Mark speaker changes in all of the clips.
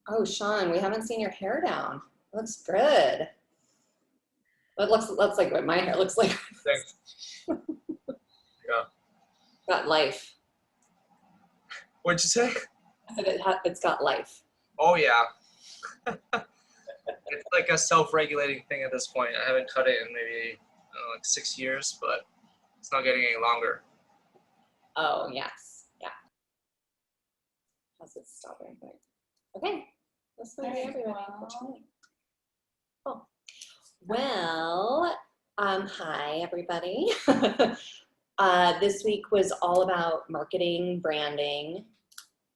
Speaker 1: Oh, Sean, we haven't seen your hair down. It looks good. It looks like what my hair looks like.
Speaker 2: Thanks. Yeah.
Speaker 1: Got life.
Speaker 2: What'd you say?
Speaker 1: I said it's got life.
Speaker 2: Oh yeah. It's like a self-regulating thing at this point. I haven't cut it in maybe, I don't know, like 6 years, but it's not getting any longer.
Speaker 1: Oh, yes. Yeah. How's it stopping? Okay. That's going to be everybody. Cool. Well, hi, everybody. This week was all about marketing, branding,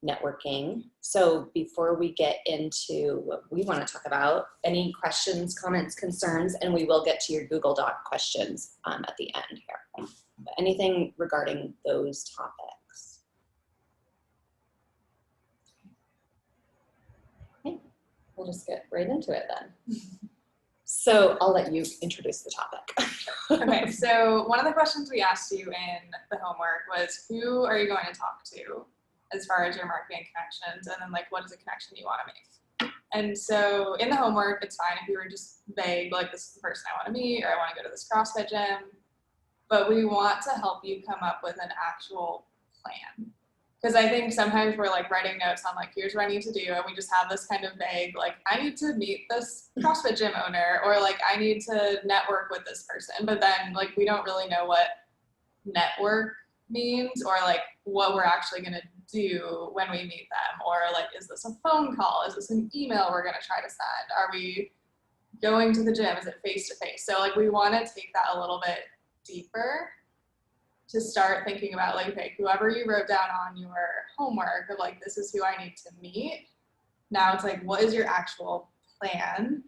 Speaker 1: networking. So before we get into what we want to talk about, any questions, comments, concerns, and we will get to your Google Doc questions at the end here. But anything regarding those topics? Okay, we'll just get right into it then. So I'll let you introduce the topic.
Speaker 3: Okay, so one of the questions we asked you in the homework was, who are you going to talk to as far as your marketing connections, and then like what is a connection you want to make? And so in the homework, it's fine if you were just vague, like this is the person I want to meet, or I want to go to this CrossFit gym, but we want to help you come up with an actual plan. Because I think sometimes we're like writing notes on like, here's what I need to do, and we just have this kind of vague, like, I need to meet this CrossFit gym owner, or like, I need to network with this person. But then like, we don't really know what network means, or like what we're actually going to do when we meet them, or like, is this a phone call? Is this an email we're going to try to send? Are we going to the gym? Is it face to face? So like, we want to take that a little bit deeper to start thinking about like, okay, whoever you wrote down on your homework of like, this is who I need to meet. Now it's like, what is your actual plan?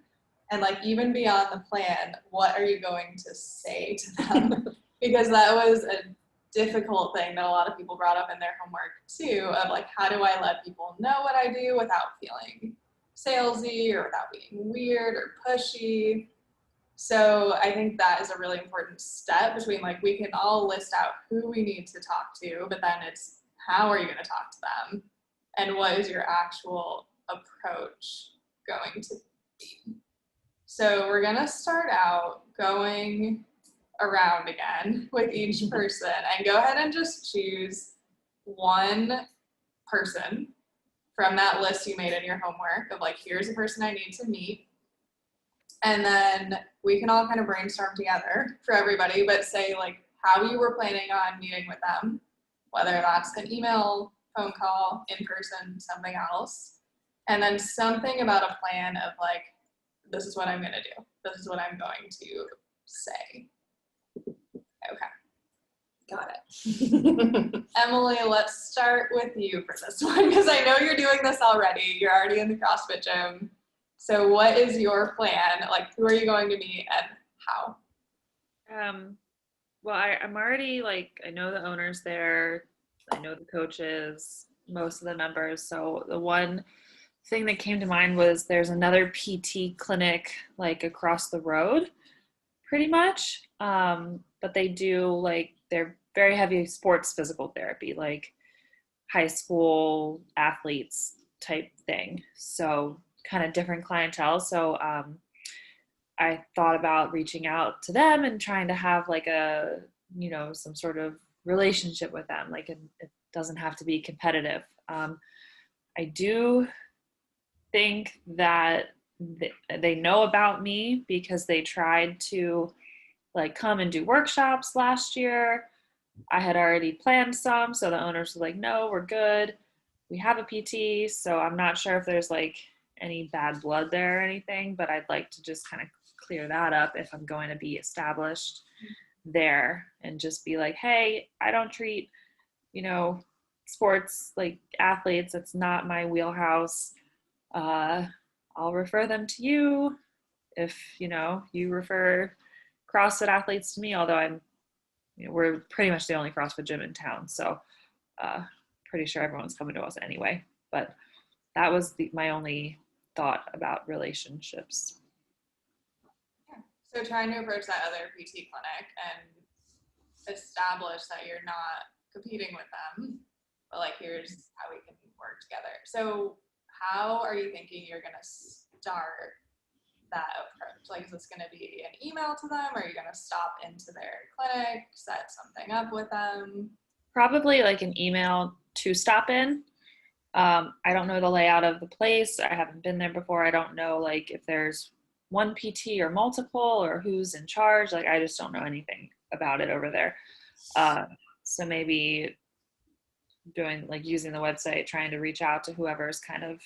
Speaker 3: And like, even beyond the plan, what are you going to say to them? Because that was a difficult thing that a lot of people brought up in their homework too, of like, how do I let people know what I do without feeling salesy or without being weird or pushy? So I think that is a really important step between like, we can all list out who we need to talk to, but then it's how are you going to talk to them? And what is your actual approach going to be? So we're going to start out going around again with each person, and go ahead and just choose one person from that list you made in your homework of like, here's a person I need to meet. And then we can all kind of brainstorm together for everybody, but say like how you were planning on meeting with them, whether that's an email, phone call, in person, something else. And then something about a plan of like, this is what I'm going to do. This is what I'm going to say. Okay.
Speaker 1: Got it.
Speaker 3: Emily, let's start with you for this one, because I know you're doing this already. You're already in the CrossFit gym. So what is your plan? Like, who are you going to meet and how?
Speaker 4: Well, I'm already like, I know the owners there. I know the coaches, most of the members. So the one thing that came to mind was there's another PT clinic like across the road pretty much. But they do like, they're very heavy sports physical therapy, like high school athletes type thing. So kind of different clientele. So I thought about reaching out to them and trying to have like a, some sort of relationship with them. Like it doesn't have to be competitive. I do think that they know about me because they tried to like come and do workshops last year. I had already planned some, so the owners were like, no, we're good. We have a PT, so I'm not sure if there's like any bad blood there or anything, but I'd like to just kind of clear that up if I'm going to be established there, and just be like, hey, I don't treat, sports like athletes, it's not my wheelhouse. I'll refer them to you if you refer CrossFit athletes to me, although we're pretty much the only CrossFit gym in town, so pretty sure everyone's coming to us anyway. But that was my only thought about relationships.
Speaker 3: So trying to approach that other PT clinic and establish that you're not competing with them, but like here's how we can work together. So how are you thinking you're gonna start that approach? Like, is this gonna be an email to them? Or are you gonna stop into their clinic, set something up with them?
Speaker 4: Probably like an email to stop in. I don't know the layout of the place. I haven't been there before. I don't know like if there's one PT or multiple or who's in charge. Like I just don't know anything about it over there. So maybe using the website, trying to reach out to whoever's kind of,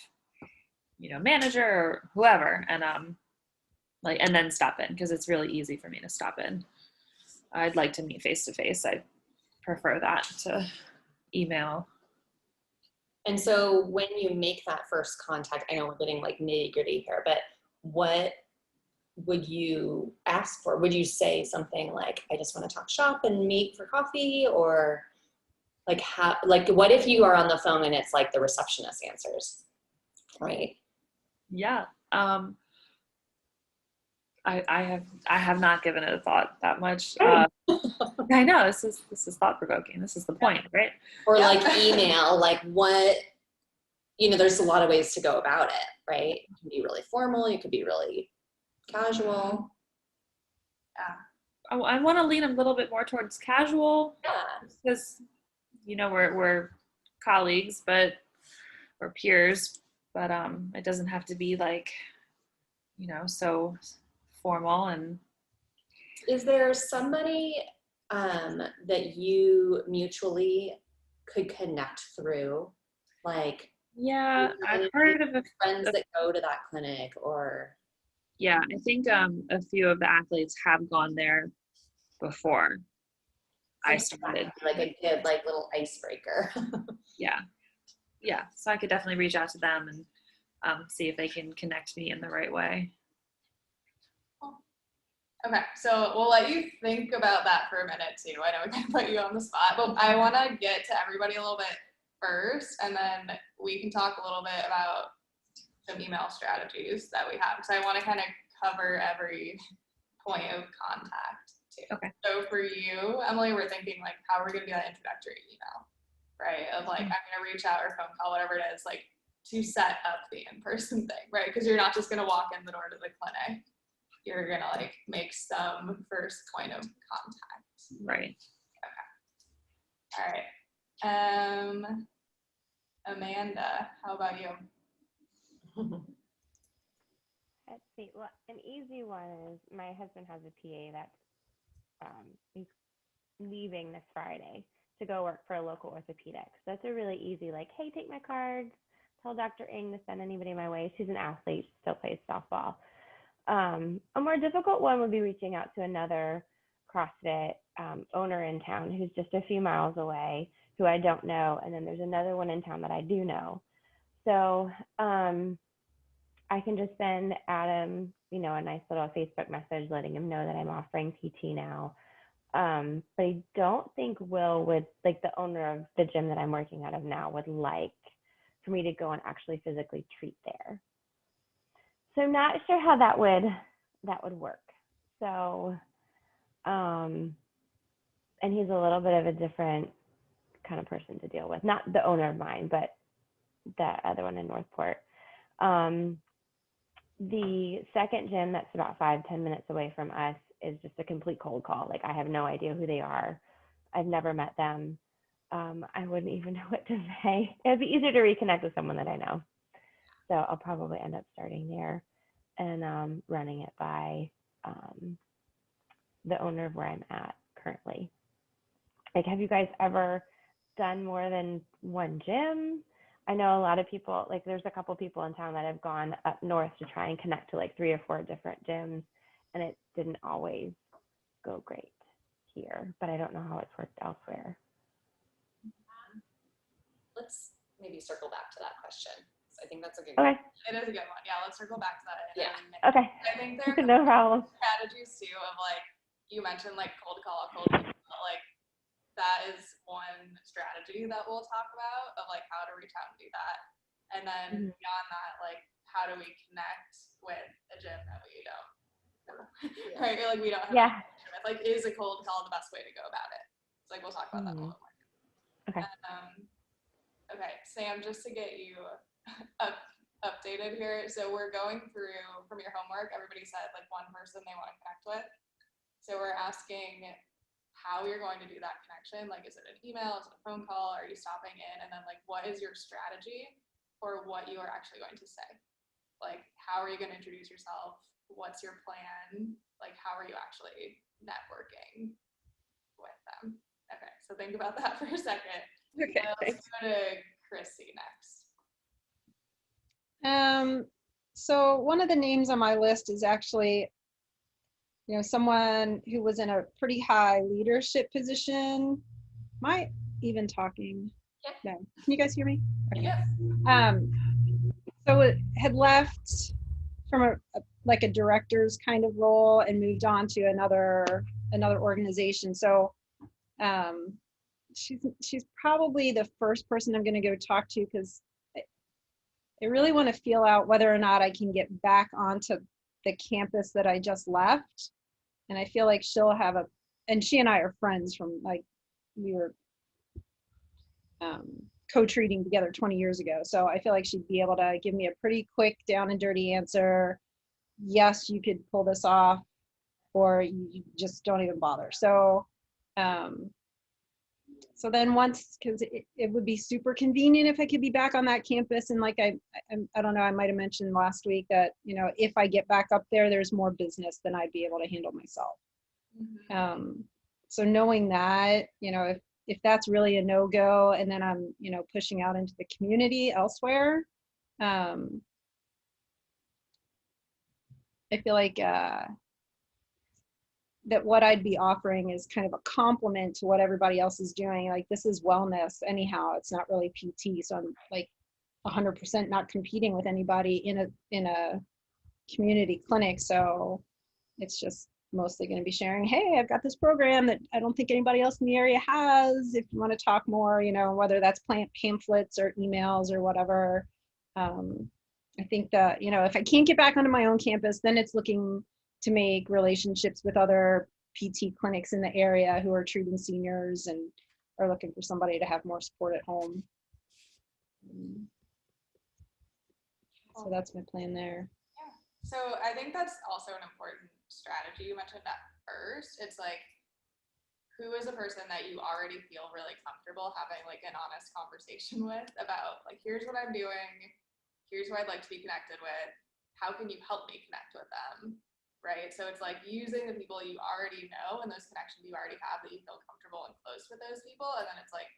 Speaker 4: manager or whoever, and and then stop in, because it's really easy for me to stop in. I'd like to meet face to face. I prefer that to email.
Speaker 1: And so when you make that first contact, I know we're getting like nitty gritty here, but what would you ask for? Would you say something like, I just want to talk shop and meet for coffee? Or like what if you are on the phone and it's like the receptionist answers, right?
Speaker 4: Yeah. I have not given it a thought that much. I know this is thought provoking. This is the point, right?
Speaker 1: Or
Speaker 3: Yeah.
Speaker 1: like email, like what, there's a lot of ways to go about it, right? You can be really formal, you could be really casual.
Speaker 4: I want to lean a little bit more towards casual,
Speaker 1: Yeah.
Speaker 4: because we're colleagues, but we're peers, but it doesn't have to be like so formal. And
Speaker 1: Is there somebody that you mutually could connect through? Like,
Speaker 4: yeah, I've heard of
Speaker 1: friends that go to that clinic, or
Speaker 4: yeah, I think a few of the athletes have gone there before I started.
Speaker 1: like a good like little icebreaker.
Speaker 4: Yeah, so I could definitely reach out to them and see if they can connect me in the right way.
Speaker 3: Okay, so we'll let you think about that for a minute too. I know we kind of put you on the spot, but I want to get to everybody a little bit first, and then we can talk a little bit about some email strategies that we have, because I want to kind of cover every point of contact too.
Speaker 4: Okay.
Speaker 3: So for you, Emily, we're thinking like, how are we going to do that introductory email, right? Of like, I'm going to reach out or phone call, whatever it is, like to set up the in-person thing, right? Because you're not just going to walk in the door to the clinic. You're gonna like make some first point of contact.
Speaker 4: Right.
Speaker 3: Okay. All right. Amanda, how about you?
Speaker 5: Let's see. Well, an easy one is my husband has a PA that's he's leaving this Friday to go work for a local orthopedic. So that's a really easy, like, hey, take my card, tell Dr. Ng to send anybody my way. She's an athlete, still plays softball. A more difficult one would be reaching out to another CrossFit owner in town who's just a few miles away, who I don't know. And then there's another one in town that I do know. So I can just send Adam, a nice little Facebook message letting him know that I'm offering PT now. But I don't think Will would, like the owner of the gym that I'm working out of now, would like for me to go and actually physically treat there. So I'm not sure how that would work. So, and he's a little bit of a different kind of person to deal with. Not the owner of mine, but the other one in Northport. The second gym that's about 5-10 minutes away from us is just a complete cold call. Like I have no idea who they are. I've never met them. I wouldn't even know what to say. It'd be easier to reconnect with someone that I know. So I'll probably end up starting there and running it by the owner of where I'm at currently. Like, have you guys ever done more than one gym? I know a lot of people, like there's a couple people in town that have gone up north to try and connect to like 3 or 4 different gyms, and it didn't always go great here, but I don't know how it's worked elsewhere.
Speaker 1: maybe circle back to that question. So I think that's a good
Speaker 5: Okay.
Speaker 3: It is a good one. Yeah, let's circle back to that.
Speaker 1: Yeah.
Speaker 5: Okay.
Speaker 3: I think there are
Speaker 5: No problem.
Speaker 3: strategies too of like, you mentioned like cold call, but like that is one strategy that we'll talk about of like how to reach out and do that. And then
Speaker 5: Mhm.
Speaker 3: beyond that, like how do we connect with a gym that we don't know?
Speaker 1: Yeah.
Speaker 3: Right? Or like we don't have
Speaker 5: Yeah.
Speaker 3: any connection with. Like, is a cold call the best way to go about it? So like we'll talk about that a
Speaker 5: Mhm.
Speaker 3: little more.
Speaker 5: Okay.
Speaker 3: Okay, Sam, just to get you updated here. So we're going through from your homework, everybody said like one person they want to connect with. So we're asking how you're going to do that connection. Like, is it an email? Is it a phone call? Are you stopping in? And then like, what is your strategy for what you are actually going to say? Like, how are you going to introduce yourself? What's your plan? Like, how are you actually networking with them? Okay, so think about that for a second.
Speaker 5: Okay.
Speaker 3: Let's go to Chrissy next.
Speaker 6: So one of the names on my list is actually, someone who was in a pretty high leadership position. Am I even talking?
Speaker 1: Yeah.
Speaker 6: No. Can you guys hear me? Okay.
Speaker 3: Yep.
Speaker 6: So it had left from like a director's kind of role and moved on to another organization. So she's probably the first person I'm going to go talk to, because I really want to feel out whether or not I can get back onto the campus that I just left. And I feel like she'll have and she and I are friends from like, we were co-treating together 20 years ago. So I feel like she'd be able to give me a pretty quick down and dirty answer. Yes, you could pull this off, or you just don't even bother. So, so then once, because it would be super convenient if I could be back on that campus. And like, I don't know, I might've mentioned last week that, if I get back up there, there's more business than I'd be able to handle myself.
Speaker 3: Mm-hmm.
Speaker 6: So knowing that, if that's really a no-go, and then I'm, pushing out into the community elsewhere, I feel like, that what I'd be offering is kind of a complement to what everybody else is doing. Like, this is wellness anyhow, it's not really PT. So I'm like 100% not competing with anybody in a community clinic. So it's just mostly going to be sharing, hey, I've got this program that I don't think anybody else in the area has. If you want to talk more, whether that's pamphlets or emails or whatever. I think that, if I can't get back onto my own campus, then it's looking to make relationships with other PT clinics in the area who are treating seniors and are looking for somebody to have more support at home. So that's my plan there.
Speaker 3: Yeah. So I think that's also an important strategy. You mentioned that first. It's like, who is a person that you already feel really comfortable having like an honest conversation with about like, here's what I'm doing, here's who I'd like to be connected with, how can you help me connect with them, right? So it's like using the people you already know and those connections you already have that you feel comfortable and close with those people. And then it's like,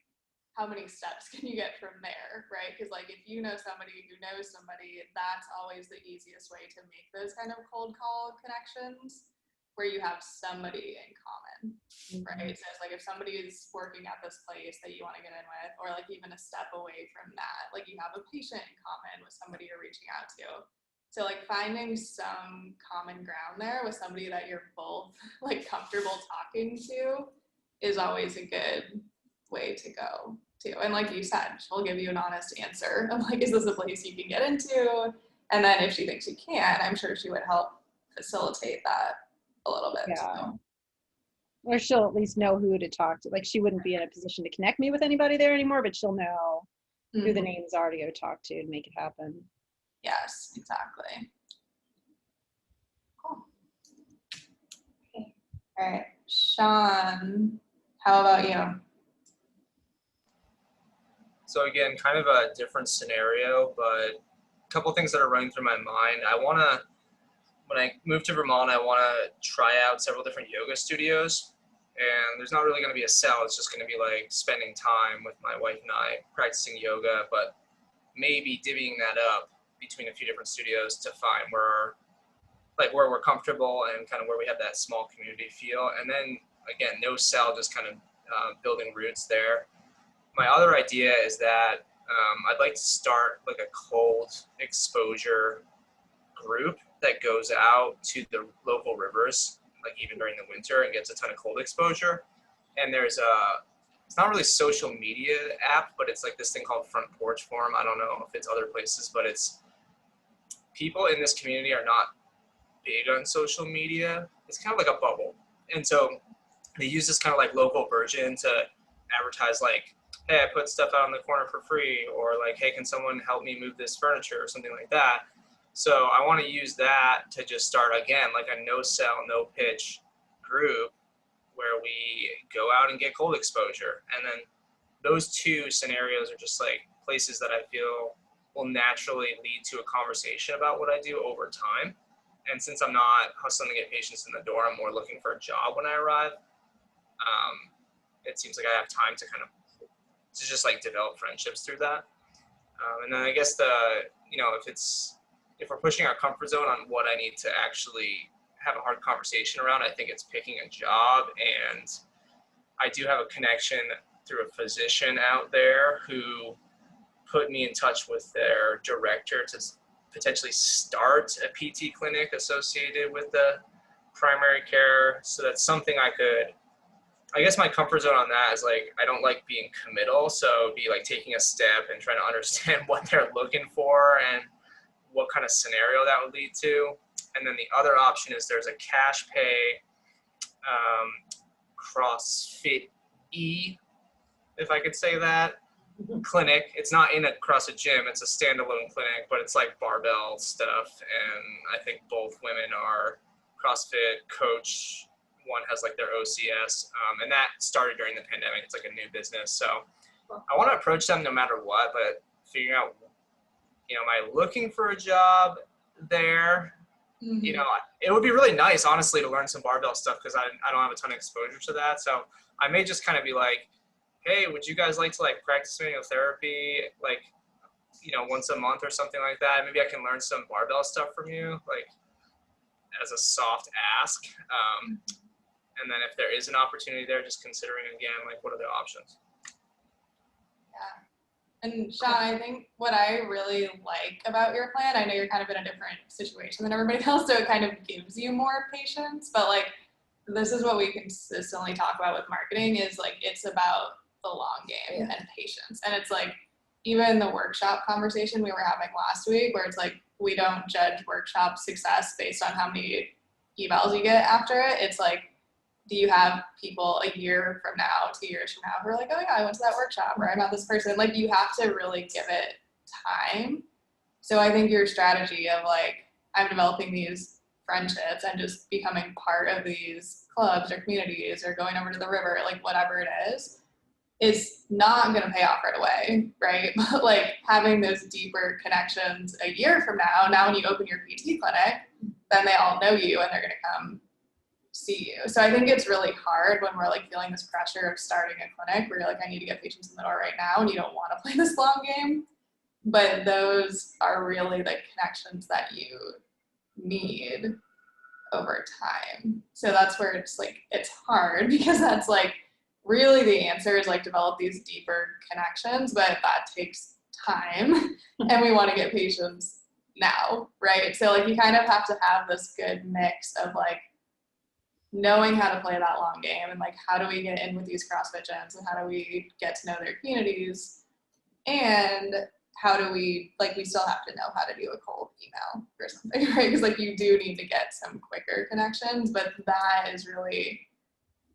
Speaker 3: how many steps can you get from there, right? Because like, if you know somebody who knows somebody, that's always the easiest way to make those kind of cold call connections, where you have somebody in common, right? So it's like, if somebody is working at this place that you want to get in with, or like even a step away from that, like you have a patient in common with somebody you're reaching out to. So like finding some common ground there with somebody that you're both like comfortable talking to is always a good way to go too. And like you said, she'll give you an honest answer of like, is this a place you can get into? And then if she thinks you can, I'm sure she would help facilitate that a little bit too.
Speaker 6: Or she'll at least know who to talk to. Like, she wouldn't be in a position to connect me with anybody there anymore, but she'll know who the names are to go talk to make it happen.
Speaker 3: Yes, exactly. Cool. Okay. All right, Sean, how about you?
Speaker 2: So again, kind of a different scenario, but a couple things that are running through my mind. When I move to Vermont, I want to try out several different yoga studios. And there's not really going to be a sell. It's just going to be like spending time with my wife and I practicing yoga, but maybe divvying that up between a few different studios to find where we're comfortable and kind of where we have that small community feel. And then again, no sell, just kind of building roots there. My other idea is that I'd like to start like a cold exposure group that goes out to the local rivers, like even during the winter, and gets a ton of cold exposure. And there's it's not really social media app, but it's like this thing called Front Porch Forum. I don't know if it's other places, but it's people in this community are not big on social media. It's kind of like a bubble. And so they use this kind of like local version to advertise like, hey, I put stuff out in the corner for free, or like, hey, can someone help me move this furniture or something like that. So I want to use that to just start again, like a no sell, no pitch group where we go out and get cold exposure. And then those two scenarios are just like places that I feel will naturally lead to a conversation about what I do over time. And since I'm not hustling to get patients in the door, I'm more looking for a job when I arrive. It seems like I have time to kind of to just like develop friendships through that. And then I guess if we're pushing our comfort zone on what I need to actually have a hard conversation around, I think it's picking a job. And I do have a connection through a physician out there who put me in touch with their director to potentially start a PT clinic associated with the primary care. So that's something I guess my comfort zone on that is like, I don't like being committal. So be like taking a step and trying to understand what they're looking for and what kind of scenario that would lead to. And then the other option is there's a cash pay CrossFit if I could say that, clinic. It's not in a CrossFit gym, it's a standalone clinic, but it's like barbell stuff. And I think both women are CrossFit coach. One has like their OCS, and that started during the pandemic. It's like a new business. So I want to approach them no matter what, but figuring out, am I looking for a job there?
Speaker 3: Mm-hmm.
Speaker 2: It would be really nice, honestly, to learn some barbell stuff because I don't have a ton of exposure to that. So I may just kind of be like, hey, would you guys like to like practice manual therapy, like, once a month or something like that? Maybe I can learn some barbell stuff from you, like as a soft ask. And then if there is an opportunity there, just considering again, like what are the options?
Speaker 3: Yeah. And Sean, I think what I really like about your plan, I know you're kind of in a different situation than everybody else, so it kind of gives you more patience, but like, this is what we consistently talk about with marketing is like, it's about the long game and patience. And it's like, even the workshop conversation we were having last week, where it's like, we don't judge workshop success based on how many evals you get after it. It's like, do you have people a year from now, 2 years from now, who are like, oh yeah, I went to that workshop, or I met this person. Like, you have to really give it time. So I think your strategy of like, I'm developing these friendships and just becoming part of these clubs or communities or going over to the river, like whatever it is not going to pay off right away, right? But like having those deeper connections a year from now when you open your PT clinic, then they all know you and they're going to come see you. So I think it's really hard when we're like feeling this pressure of starting a clinic where you're like, I need to get patients in the door right now, and you don't want to play this long game. But those are really the connections that you need over time. So that's where it's like, it's hard because that's like, really the answer is like develop these deeper connections, but that takes time and we want to get patients now, right? So like you kind of have to have this good mix of like knowing how to play that long game and like how do we get in with these CrossFit gyms and how do we get to know their communities, and how do we, like, we still have to know how to do a cold email or something, right? Because like you do need to get some quicker connections, but that is really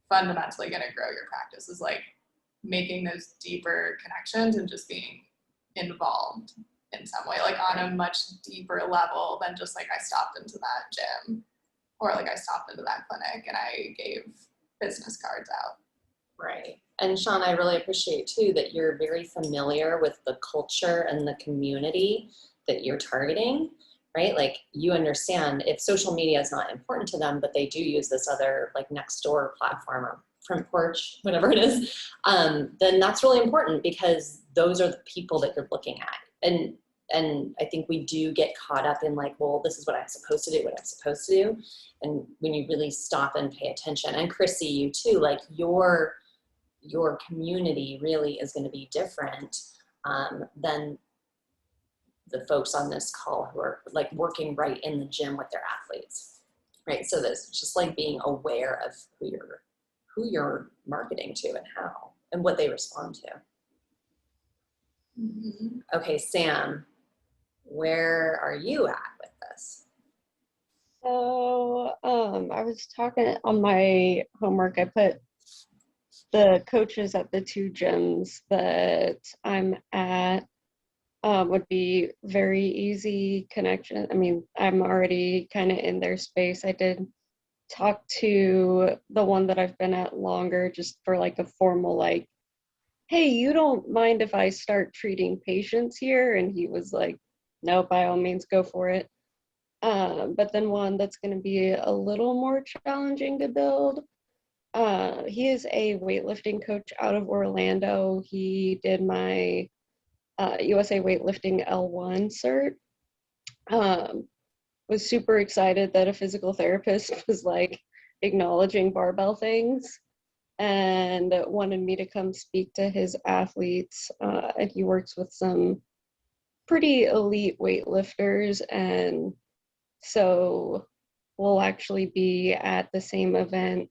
Speaker 3: fundamentally going to grow your practice, is like making those deeper connections and just being involved in some way, like on a much deeper level than just like I stopped into that gym or like I stopped into that clinic and I gave business cards out.
Speaker 1: Right. And Sean, I really appreciate too that you're very familiar with the culture and the community that you're targeting, right? Like you understand if social media is not important to them, but they do use this other like Nextdoor platform or Front Porch, whatever it is, then that's really important because those are the people that you're looking at. And I think we do get caught up in like, well, this is what I'm supposed to do, what I'm supposed to do. And when you really stop and pay attention, and Chrissy, you too, like your community really is going to be different than the folks on this call who are like working right in the gym with their athletes, right? So this just like being aware of who you're marketing to and how and what they respond to.
Speaker 3: Mm-hmm.
Speaker 1: Okay, Sam, where are you at with this?
Speaker 7: So, I was talking on my homework, I put the coaches at the 2 gyms that I'm at would be very easy connection. I mean, I'm already kind of in their space. I did talk to the one that I've been at longer just for like a formal, like, hey, you don't mind if I start treating patients here? And he was like, no, by all means, go for it. But then one that's going to be a little more challenging to build. He is a weightlifting coach out of Orlando. He did my USA Weightlifting L1 cert. Was super excited that a physical therapist was like acknowledging barbell things and wanted me to come speak to his athletes. And he works with some pretty elite weightlifters, and so we'll actually be at the same event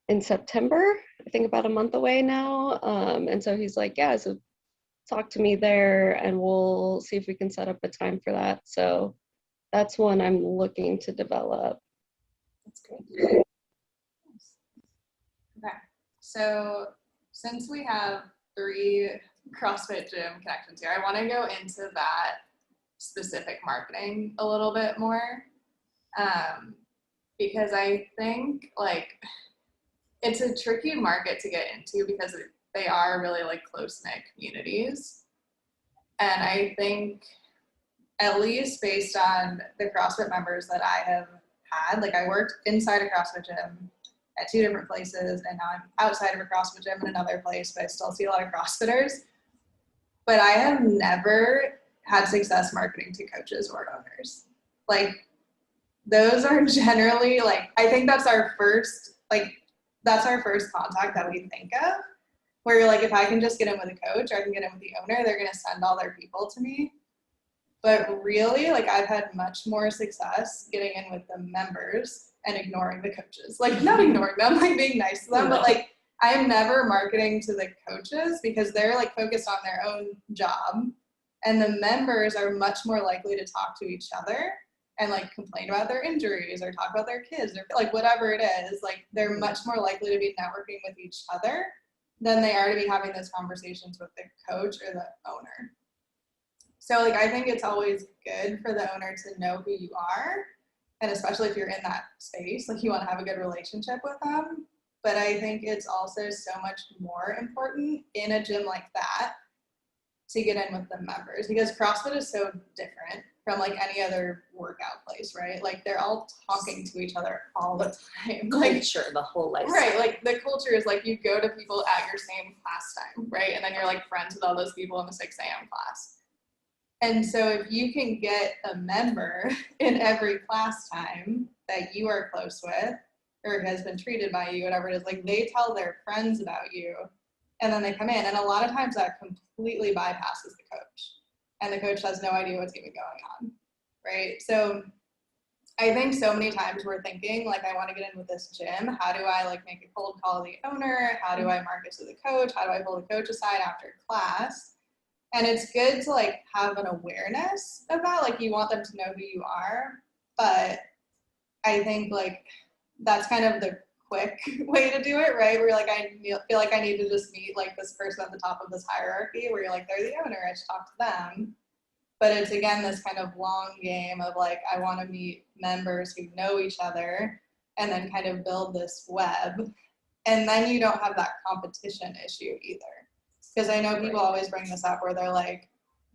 Speaker 7: in September, I think about a month away now. And so he's like, yeah, so talk to me there and we'll see if we can set up a time for that. So that's one I'm looking to develop.
Speaker 1: That's great.
Speaker 3: Okay, so since we have 3 CrossFit gym connections here, I want to go into that specific marketing a little bit more, because I think like it's a tricky market to get into because they are really like close-knit communities. And I think, at least based on the CrossFit members that I have had, like I worked inside a CrossFit gym at 2 different places, and now I'm outside of a CrossFit gym in another place, but I still see a lot of CrossFitters. But I have never had success marketing to coaches or owners. Like those are generally like, I think that's our first contact that we think of, where you're like, if I can just get in with a coach or I can get in with the owner, they're going to send all their people to me. But really, like I've had much more success getting in with the members and ignoring the coaches. Like not ignoring them, like being nice to them, but like I am never marketing to the coaches because they're like focused on their own job, and the members are much more likely to talk to each other and like complain about their injuries or talk about their kids or like whatever it is. Like they're much more likely to be networking with each other than they are to be having those conversations with the coach or the owner. So like I think it's always good for the owner to know who you are, and especially if you're in that space, like you want to have a good relationship with them. But I think it's also so much more important in a gym like that to get in with the members, because CrossFit is so different from like any other workout place, right? Like they're all talking to each other all the time. Like
Speaker 1: Culture, the whole lifestyle.
Speaker 3: right, like the culture is like you go to people at your same class time, right? And then you're like friends with all those people in the 6 a.m. class. And so if you can get a member in every class time that you are close with or has been treated by you, whatever it is, like they tell their friends about you and then they come in. And a lot of times that completely bypasses the coach, and the coach has no idea what's even going on, right? So I think so many times we're thinking like, I want to get in with this gym. How do I like make a cold call to the owner? How do I market to the coach? How do I pull the coach aside after class? And it's good to like have an awareness of that. Like you want them to know who you are, but I think like that's kind of the quick way to do it, right? Where like I feel like I need to just meet like this person at the top of this hierarchy where you're like, they're the owner, I should talk to them. But it's again this kind of long game of like, I want to meet members who know each other and then kind of build this web. And then you don't have that competition issue either. Because I know people always bring this up where they're like,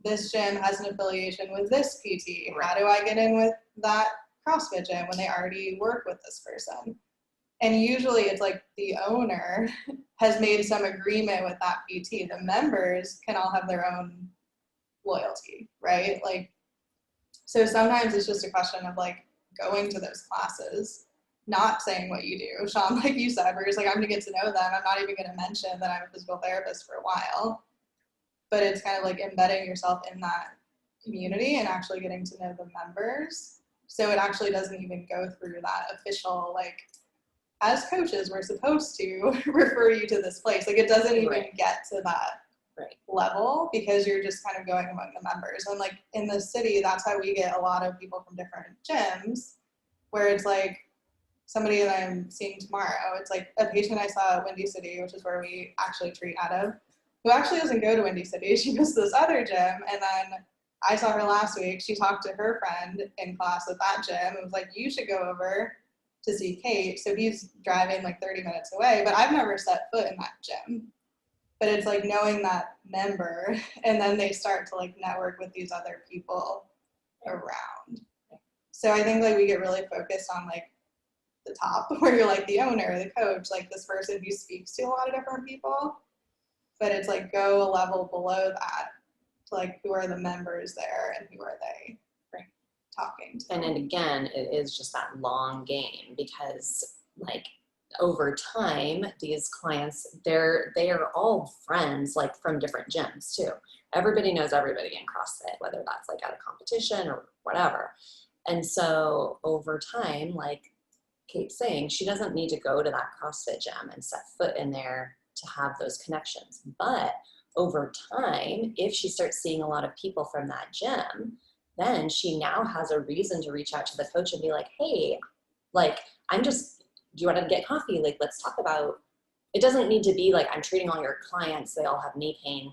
Speaker 3: this gym has an affiliation with this PT. How do I get in with that CrossFit gym when they already work with this person? And usually it's like the owner has made some agreement with that PT. The members can all have their own loyalty, right? Like, so sometimes it's just a question of like going to those classes, not saying what you do. Sean, like you said, where it's like, I'm gonna get to know them. I'm not even gonna mention that I'm a physical therapist for a while. but it's kind of like embedding yourself in that community and actually getting to know the members. So it actually doesn't even go through that official, like, as coaches, we're supposed to refer you to this place. Like, it doesn't even
Speaker 1: Right.
Speaker 3: get to that
Speaker 1: Right.
Speaker 3: level because you're just kind of going among the members. And like in the city, that's how we get a lot of people from different gyms, where it's like somebody that I'm seeing tomorrow, it's like a patient I saw at Windy City, which is where we actually treat out of, who actually doesn't go to Windy City. She goes to this other gym. And then I saw her last week. She talked to her friend in class at that gym and was like, you should go over to see Kate. So he's driving like 30 minutes away, but I've never set foot in that gym. But it's like knowing that member, and then they start to like network with these other people around. So I think like we get really focused on like the top, where you're like the owner, the coach, like this person who speaks to a lot of different people. But it's like go a level below that to like who are the members there and who are they talking to.
Speaker 1: And then again, it is just that long game, because like over time, these clients, they are all friends, like from different gyms too. Everybody knows everybody in CrossFit, whether that's like at a competition or whatever. And so over time, like Kate's saying, she doesn't need to go to that CrossFit gym and set foot in there to have those connections. But over time, if she starts seeing a lot of people from that gym, then she now has a reason to reach out to the coach and be like, hey, like, do you want to get coffee? Like, let's talk about, it doesn't need to be like, I'm treating all your clients, they all have knee pain.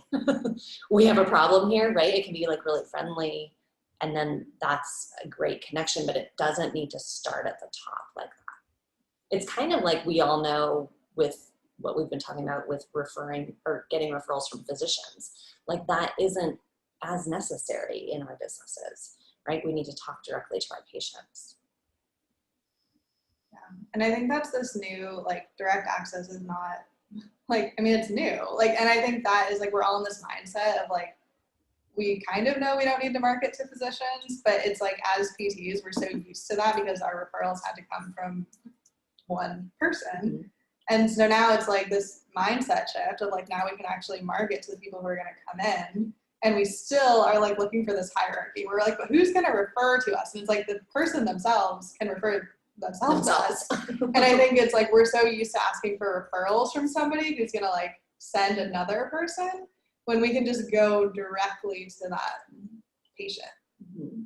Speaker 1: We have a problem here, right? It can be like really friendly. And then that's a great connection, but it doesn't need to start at the top like that. It's kind of like we all know with what we've been talking about with referring or getting referrals from physicians. Like that isn't as necessary in our businesses, right? We need to talk directly to our patients.
Speaker 3: Yeah. And I think that's this new, like, direct access is not, like, I mean, it's new. Like, and I think that is, like, we're all in this mindset of, like, we kind of know we don't need to market to physicians, but it's, like, as PTs, we're so used to that because our referrals had to come from one person.
Speaker 1: Mm-hmm.
Speaker 3: And so now it's, like, this mindset shift of, like, now we can actually market to the people who are going to come in. And we still are like looking for this hierarchy. We're like, but who's going to refer to us? And it's like the person themselves can refer themselves to us. And I think it's like we're so used to asking for referrals from somebody who's going to like send another person when we can just go directly to that patient.
Speaker 1: Mm-hmm.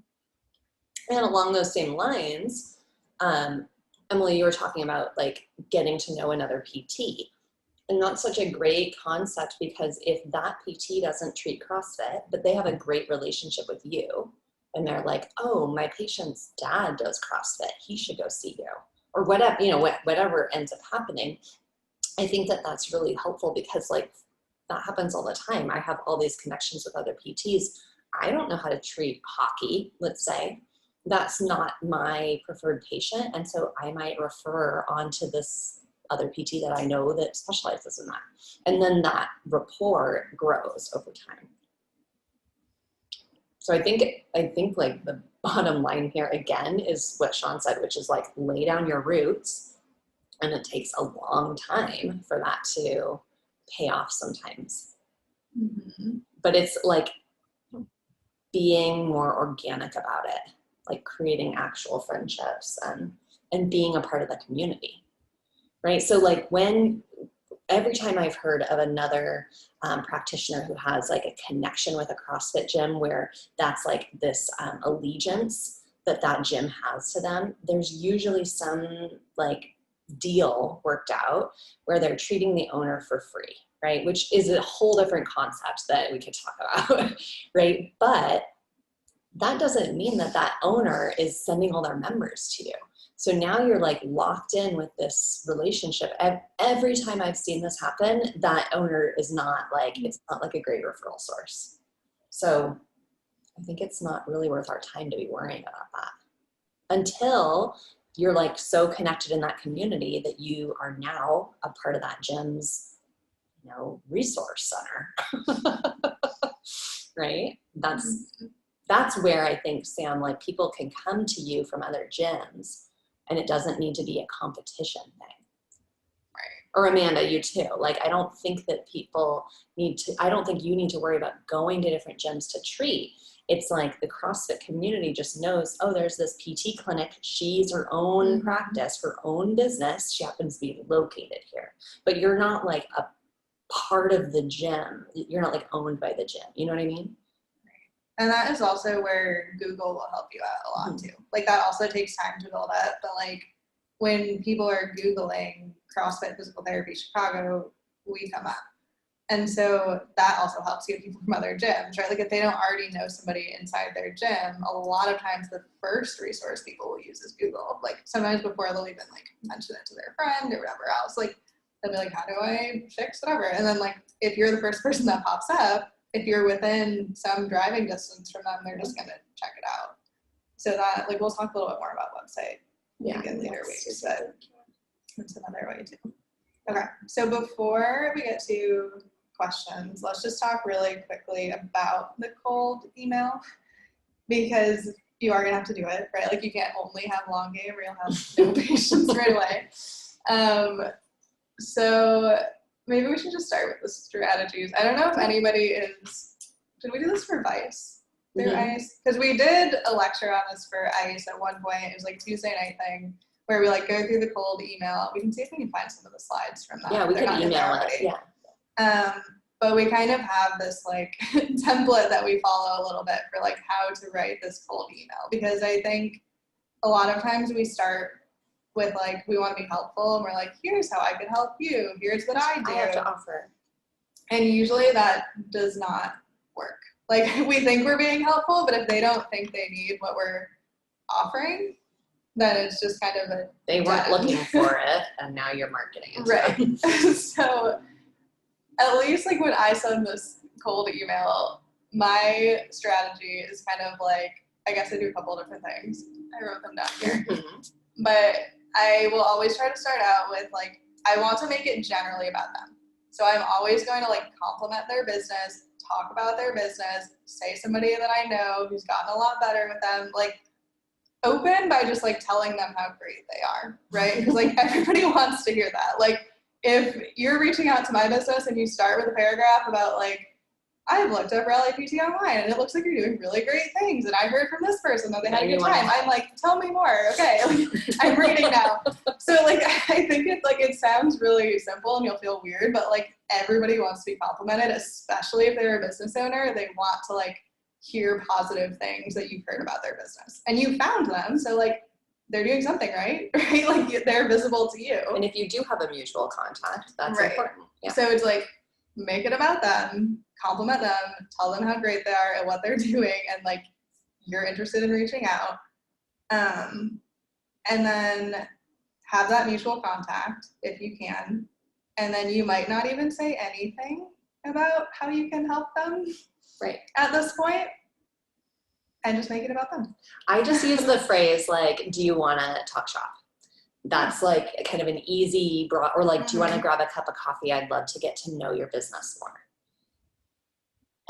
Speaker 1: And along those same lines, Emily, you were talking about like getting to know another PT. And that's such a great concept, because if that PT doesn't treat CrossFit, but they have a great relationship with you, and they're like, oh, my patient's dad does CrossFit, he should go see you, or whatever, you know, whatever ends up happening. I think that that's really helpful, because like that happens all the time. I have all these connections with other PTs. I don't know how to treat hockey, let's say. That's not my preferred patient. And so I might refer on to this other PT that I know that specializes in that. And then that rapport grows over time. So I think like the bottom line here again is what Sean said, which is like lay down your roots, and it takes a long time for that to pay off sometimes.
Speaker 3: Mm-hmm.
Speaker 1: But it's like being more organic about it, like creating actual friendships and being a part of the community. Right. So like every time I've heard of another practitioner who has like a connection with a CrossFit gym where that's like this allegiance that gym has to them, there's usually some like deal worked out where they're treating the owner for free, right? Which is a whole different concept that we could talk about, right? But that doesn't mean that owner is sending all their members to you. So now you're like locked in with this relationship. Every time I've seen this happen, that owner is not like, it's not like a great referral source. So I think it's not really worth our time to be worrying about that until you're like so connected in that community that you are now a part of that gym's, you know, resource center. Right? That's where I think, Sam, like people can come to you from other gyms, and it doesn't need to be a competition thing. Or Amanda, you too. Like, I don't think that I don't think you need to worry about going to different gyms to treat. It's like the CrossFit community just knows, oh, there's this PT clinic. She's her own practice, her own business. She happens to be located here. But you're not like a part of the gym. You're not like owned by the gym. You know what I mean?
Speaker 3: And that is also where Google will help you out a lot too. Like that also takes time to build up, but like when people are Googling CrossFit Physical Therapy Chicago, we come up. And so that also helps get people from other gyms, right? Like if they don't already know somebody inside their gym, a lot of times the first resource people will use is Google. Like sometimes before they'll even like mention it to their friend or whatever else, like they'll be like, how do I fix whatever? And then like, if you're the first person that pops up, if you're within some driving distance from them, they're just gonna check it out. So that, like, we'll talk a little bit more about website in later weeks, but that's another way too. Okay, so before we get to questions, let's just talk really quickly about the cold email, because you are gonna have to do it, right? Like you can't only have long game or you'll have no patience right away. So maybe we should just start with the strategies. I don't know if anybody did we do this for Vice through ICE? Because we did a lecture on this for ICE at one point. It was like Tuesday night thing where we like go through the cold email. We can see if we can find some of the slides from that.
Speaker 1: Yeah, we
Speaker 3: They're
Speaker 1: could
Speaker 3: not in there
Speaker 1: email it.
Speaker 3: already.
Speaker 1: Yeah.
Speaker 3: But we kind of have this like template that we follow a little bit for like how to write this cold email, because I think a lot of times we start with like, we want to be helpful and we're like, here's how I can help you. Here's what I do.
Speaker 1: I have to offer.
Speaker 3: And usually that does not work. Like we think we're being helpful, but if they don't think they need what we're offering, then it's just kind of a
Speaker 1: They weren't
Speaker 3: dead
Speaker 1: looking
Speaker 3: end.
Speaker 1: for it, and now you're marketing it.
Speaker 3: Right. So at least like when I send this cold email, my strategy is kind of like, I guess I do a couple of different things. I wrote them down here. But I will always try to start out with like, I want to make it generally about them. So I'm always going to like compliment their business, talk about their business, say somebody that I know who's gotten a lot better with them, like open by just like telling them how great they are, right? Because like everybody wants to hear that. Like if you're reaching out to my business and you start with a paragraph about like, I've looked up Rally PT online and it looks like you're doing really great things. And I heard from this person that they had a good time. I'm like, tell me more. Okay, like, I'm reading now. So like, I think it's like, it sounds really simple and you'll feel weird, but like everybody wants to be complimented, especially if they're a business owner. They want to like hear positive things that you've heard about their business and you found them. So like, they're doing something right? Like they're visible to you.
Speaker 1: And if you do have a mutual contact, that's
Speaker 3: Right.
Speaker 1: important. Yeah.
Speaker 3: So it's like, make it about them, compliment them, tell them how great they are at what they're doing, and like you're interested in reaching out. And then have that mutual contact if you can. And then you might not even say anything about how you can help them
Speaker 1: Right.
Speaker 3: at this point, and just make it about them.
Speaker 1: I just use the phrase like, do you want to talk shop? That's like kind of an easy broad, or like, do you want to grab a cup of coffee? I'd love to get to know your business more.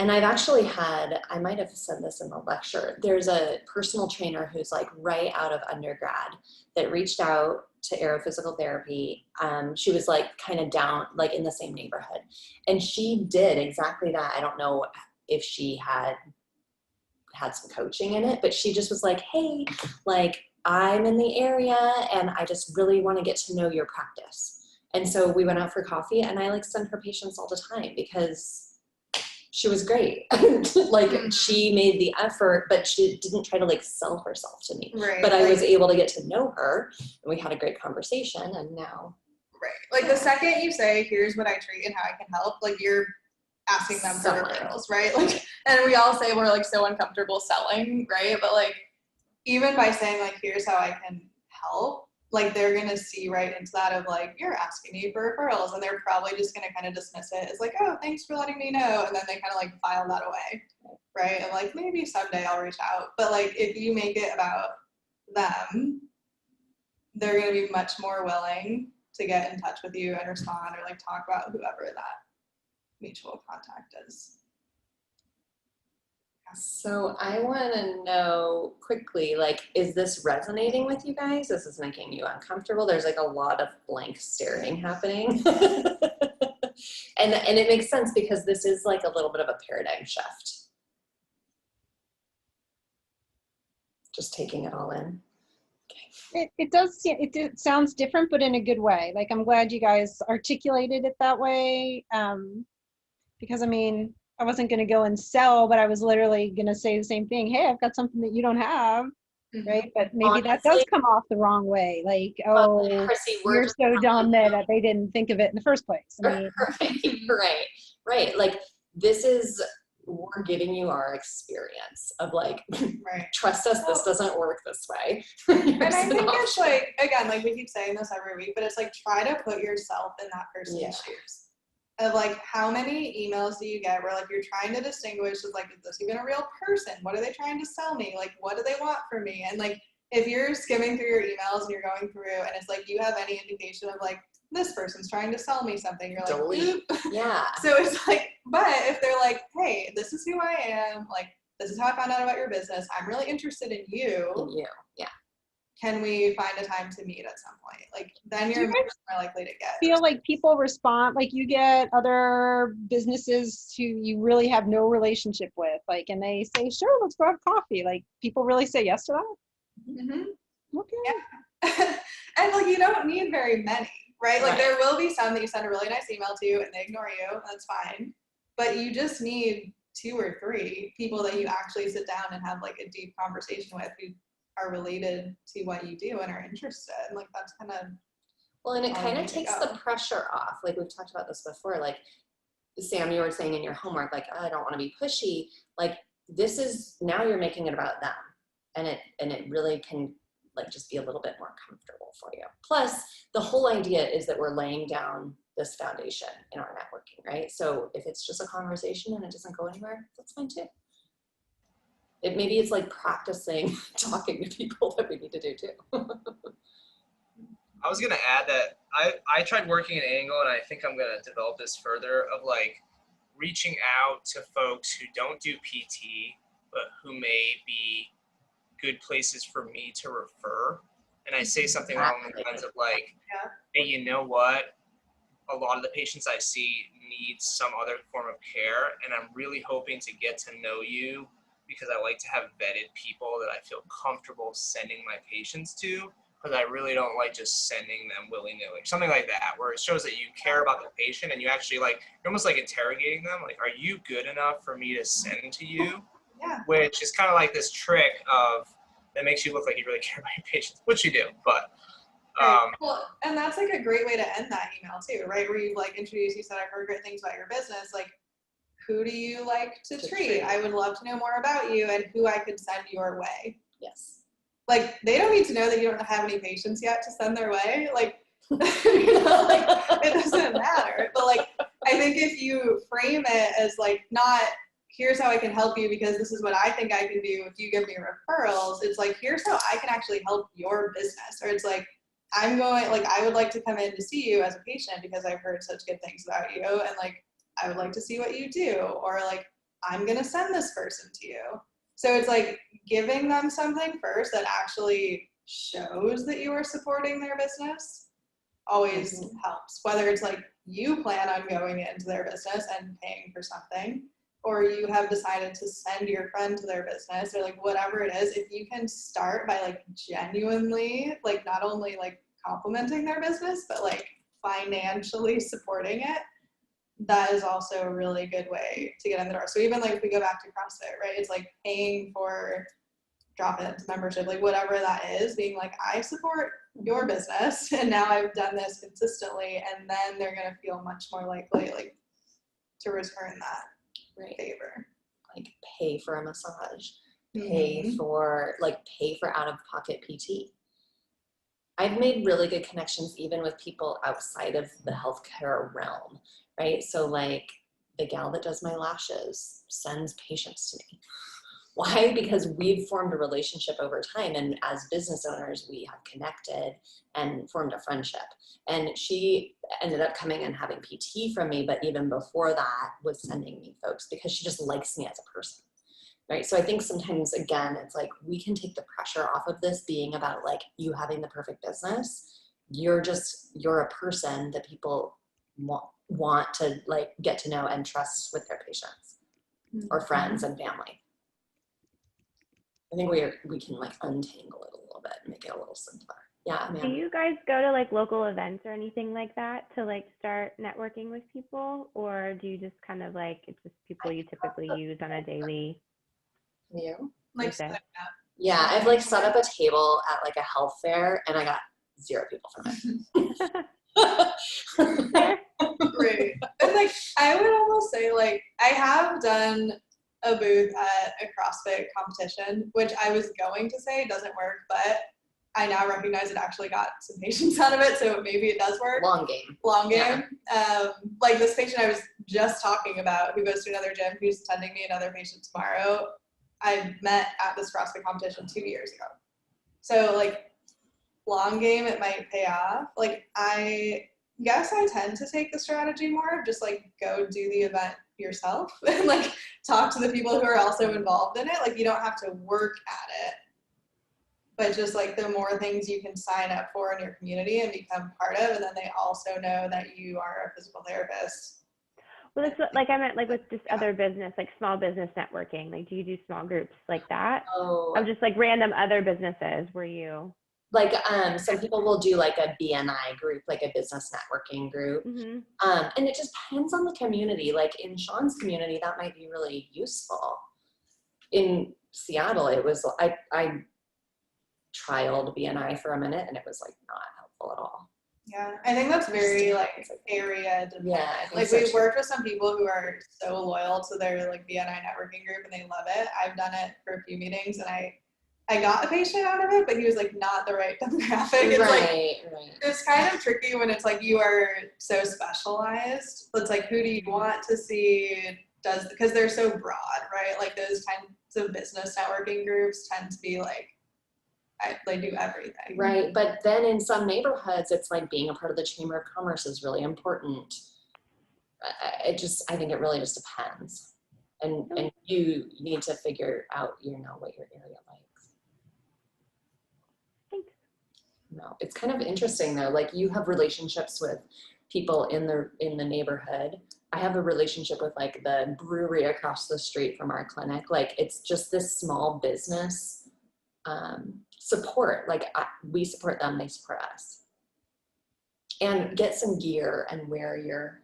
Speaker 1: And I've actually had, I might have said this in the lecture, there's a personal trainer who's like right out of undergrad that reached out to Aero Physical Therapy. She was like kind of down, like in the same neighborhood. And she did exactly that. I don't know if she had some coaching in it, but she just was like, hey, like, I'm in the area and I just really want to get to know your practice. And so we went out for coffee and I like send her patients all the time because she was great. Like she made the effort, but she didn't try to like sell herself to me.
Speaker 3: Right.
Speaker 1: But I was able to get to know her and we had a great conversation and now.
Speaker 3: Right. Like the second you say, here's what I treat and how I can help, like you're asking them for
Speaker 1: Selling.
Speaker 3: referrals, right? Like, and we all say we're like so uncomfortable selling, right? But like, even by saying like, here's how I can help, like they're gonna see right into that of like, you're asking me for referrals, and they're probably just gonna kind of dismiss it as like, oh, thanks for letting me know, and then they kind of like file that away, right? And like, maybe someday I'll reach out, but like if you make it about them, they're gonna be much more willing to get in touch with you and respond or like talk about whoever that mutual contact is.
Speaker 1: So I want to know quickly, like, is this resonating with you guys? This is making you uncomfortable? There's like a lot of blank staring happening. And it makes sense because this is like a little bit of a paradigm shift. Just taking it all in.
Speaker 6: It does, it sounds different, but in a good way. Like, I'm glad you guys articulated it that way. Because I mean, I wasn't going to go and sell, but I was literally going to say the same thing. Hey, I've got something that you don't have. Right. But maybe that does come off the wrong way. Like, oh,
Speaker 1: Chrissy,
Speaker 6: you're so dumb that they didn't think of it in the first place. I mean,
Speaker 1: right. Like, this is, we're giving you our experience of like,
Speaker 3: Right.
Speaker 1: trust us, this doesn't work this way.
Speaker 3: And I think it's like, again, like we keep saying this every week, but it's like, try to put yourself in that person's shoes. Of like, how many emails do you get where like you're trying to distinguish is like, is this even a real person? What are they trying to sell me? Like, what do they want from me? And like, if you're skimming through your emails and you're going through and it's like you have any indication of like, this person's trying to sell me something, you're like,
Speaker 1: delete. Yeah.
Speaker 3: So it's like, but if they're like, hey, this is who I am, like, this is how I found out about your business, I'm really interested in you.
Speaker 1: Yeah.
Speaker 3: Can we find a time to meet at some point? Like, then you're more likely to get.
Speaker 6: Feel like people respond, like you get other businesses who you really have no relationship with, like, and they say, sure, let's go have coffee. Like, people really say yes to that?
Speaker 3: Mm-hmm.
Speaker 6: Okay.
Speaker 3: Yeah. And like, you don't need very many, right? Like,
Speaker 1: Right.
Speaker 3: there will be some that you send a really nice email to and they ignore you. That's fine. But you just need 2 or 3 people that you actually sit down and have like a deep conversation with who are related to what you do and are interested. Like, that's kind of,
Speaker 1: Well, and it
Speaker 3: all
Speaker 1: kind
Speaker 3: you
Speaker 1: of
Speaker 3: need to
Speaker 1: takes
Speaker 3: go.
Speaker 1: the pressure off. Like, we've talked about this before. Like, Sam, you were saying in your homework, like, oh, I don't want to be pushy. Like, this is, now you're making it about them. And it really can like just be a little bit more comfortable for you. Plus, the whole idea is that we're laying down this foundation in our networking, right? So if it's just a conversation and it doesn't go anywhere, that's fine too. Maybe it's like practicing talking to people that we need to do too.
Speaker 2: I was gonna add that I tried working an angle, and I think I'm gonna develop this further of like reaching out to folks who don't do PT, but who may be good places for me to refer. And I say something along the lines of like, hey, you know what? A lot of the patients I see need some other form of care, and I'm really hoping to get to know you because I like to have vetted people that I feel comfortable sending my patients to, because I really don't like just sending them willy-nilly. Something like that, where it shows that you care about the patient and you actually like, you're almost like interrogating them, like, are you good enough for me to send to you?
Speaker 3: Yeah.
Speaker 2: Which is kind of like this trick of, that makes you look like you really care about your patients, which you do, but.
Speaker 3: Well, and that's like a great way to end that email too, right? Where you like introduce, you said, I've heard great things about your business. Like, who do you like to treat? I would love to know more about you and who I could send your way.
Speaker 1: Yes.
Speaker 3: Like, they don't need to know that you don't have any patients yet to send their way. Like, you know, like, it doesn't matter. But like, I think if you frame it as like, not, here's how I can help you because this is what I think I can do if you give me referrals, it's like, here's how I can actually help your business. Or it's like, I'm going, like, I would like to come in to see you as a patient because I've heard such good things about you. And like, I would like to see what you do. Or like, I'm going to send this person to you. So it's like giving them something first that actually shows that you are supporting their business always helps. Whether it's like you plan on going into their business and paying for something, or you have decided to send your friend to their business, or like whatever it is, if you can start by like genuinely, like not only like complimenting their business, but like financially supporting it, that is also a really good way to get in the door. So even like if we go back to CrossFit, right, it's like paying for drop-in membership, like whatever that is, being like, I support your business and now I've done this consistently, and then they're going to feel much more likely like to return that favor.
Speaker 1: Like pay for a massage, pay for out-of-pocket PT. I've made really good connections even with people outside of the healthcare realm, right? So like the gal that does my lashes sends patients to me. Why? Because we've formed a relationship over time, and as business owners, we have connected and formed a friendship. And she ended up coming and having PT from me, but even before that was sending me folks because she just likes me as a person. right? So I think sometimes, again, it's like we can take the pressure off of this being about like you having the perfect business. You're a person that people want to like get to know and trust with their patients or friends and family. I think we can like untangle it a little bit and make it a little simpler. Yeah,
Speaker 5: Do
Speaker 1: man.
Speaker 5: you guys go to like local events or anything like that to like start networking with people, or do you just kind of like it's just people you typically use on a daily
Speaker 1: You?
Speaker 3: Like,
Speaker 5: basis?
Speaker 1: Yeah, I've like set up a table at like a health fair and I got 0 people from it.
Speaker 3: Great. And like I would almost say like I have done a booth at a CrossFit competition, which I was going to say doesn't work, but I now recognize it actually got some patients out of it, so maybe it does work.
Speaker 1: Long game.
Speaker 3: Long
Speaker 1: Yeah.
Speaker 3: game. Like this patient I was just talking about who goes to another gym, who's attending me, another patient tomorrow, I met at this CrossFit competition 2 years ago. So like long game, it might pay off. Like I guess I tend to take the strategy more of just like go do the event yourself and like talk to the people who are also involved in it. Like you don't have to work at it, but just like the more things you can sign up for in your community and become part of, and then they also know that you are a physical therapist.
Speaker 5: Well, that's what, like I meant like with just other business, like small business networking. Like, do you do small groups like that?
Speaker 1: Oh,
Speaker 5: Of just like random other businesses where you?
Speaker 1: like some people will do like a BNI group, like a business networking group.
Speaker 5: Mm-hmm.
Speaker 1: And it just depends on the community. Like in Sean's community, that might be really useful. In Seattle, it was I trialed BNI for a minute and it was like not helpful at all.
Speaker 3: Yeah, I think that's very like area dependent.
Speaker 1: Yeah, I think
Speaker 3: Like
Speaker 1: so
Speaker 3: we've
Speaker 1: too.
Speaker 3: worked with some people who are so loyal to their like BNI networking group and they love it. I've done it for a few meetings and I got a patient out of it, but he was like not the right demographic. It's like
Speaker 1: Right.
Speaker 3: it's kind of tricky when it's like you are so specialized. It's like who do you want to see because they're so broad, right? Like those kinds of business networking groups tend to be like they do everything.
Speaker 1: Right, but then in some neighborhoods, it's like being a part of the Chamber of Commerce is really important. I think it really just depends. And you need to figure out, what your area likes.
Speaker 5: Thanks.
Speaker 1: No, it's kind of interesting though, like you have relationships with people in the neighborhood. I have a relationship with like the brewery across the street from our clinic. Like it's just this small business support. Like we support them, they support us. And get some gear and wear your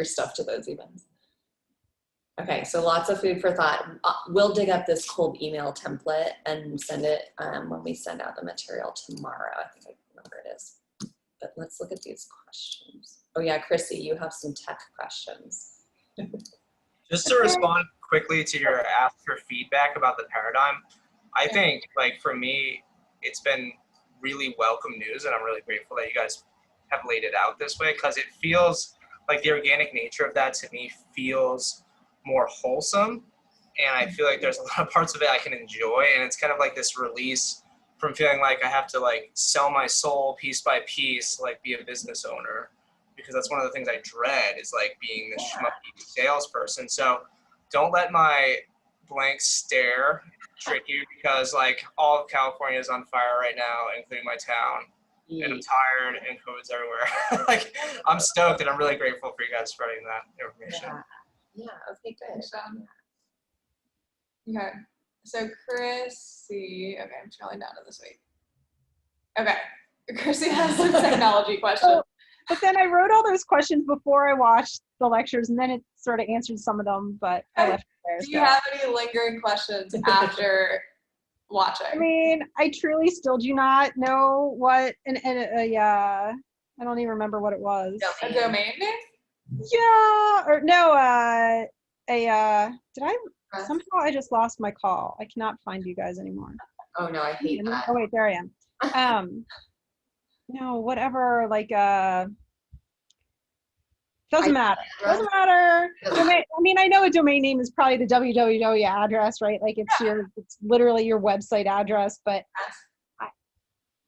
Speaker 1: stuff to those events. Okay, so lots of food for thought. We'll dig up this cold email template and send it when we send out the material tomorrow. I think I remember it is. But let's look at these questions. Oh yeah, Chrissy, you have some tech questions.
Speaker 2: Just to respond quickly to your ask for feedback about the paradigm, I think like for me, it's been really welcome news and I'm really grateful that you guys have laid it out this way because it feels like the organic nature of that to me feels more wholesome and I feel like there's a lot of parts of it I can enjoy and it's kind of like this release from feeling like I have to like sell my soul piece by piece, like be a business owner. Because that's one of the things I dread is like being this schmucky salesperson. So don't let my blank stare trick you because like all of California is on fire right now, including my town. And I'm tired and COVID's everywhere. Like I'm stoked and I'm really grateful for you guys spreading that information.
Speaker 1: Yeah, okay, good.
Speaker 3: Thanks, Sean. Okay, so Chrissy, okay, I'm scrolling down to this week. Okay, Chrissy has some technology questions.
Speaker 6: But then I wrote all those questions before I watched the lectures, and then it sort of answered some of them, but I left it there.
Speaker 3: Do you have any lingering questions after watching?
Speaker 6: I mean, I truly still do not know what I don't even remember what it was.
Speaker 3: A domain name?
Speaker 6: Yeah, or no, somehow I just lost my call. I cannot find you guys anymore.
Speaker 1: Oh no, I hate that.
Speaker 6: Oh wait, there I am. No, whatever, like, doesn't matter. Doesn't matter. I mean, I know a domain name is probably the www address, right? Like it's literally your website address, but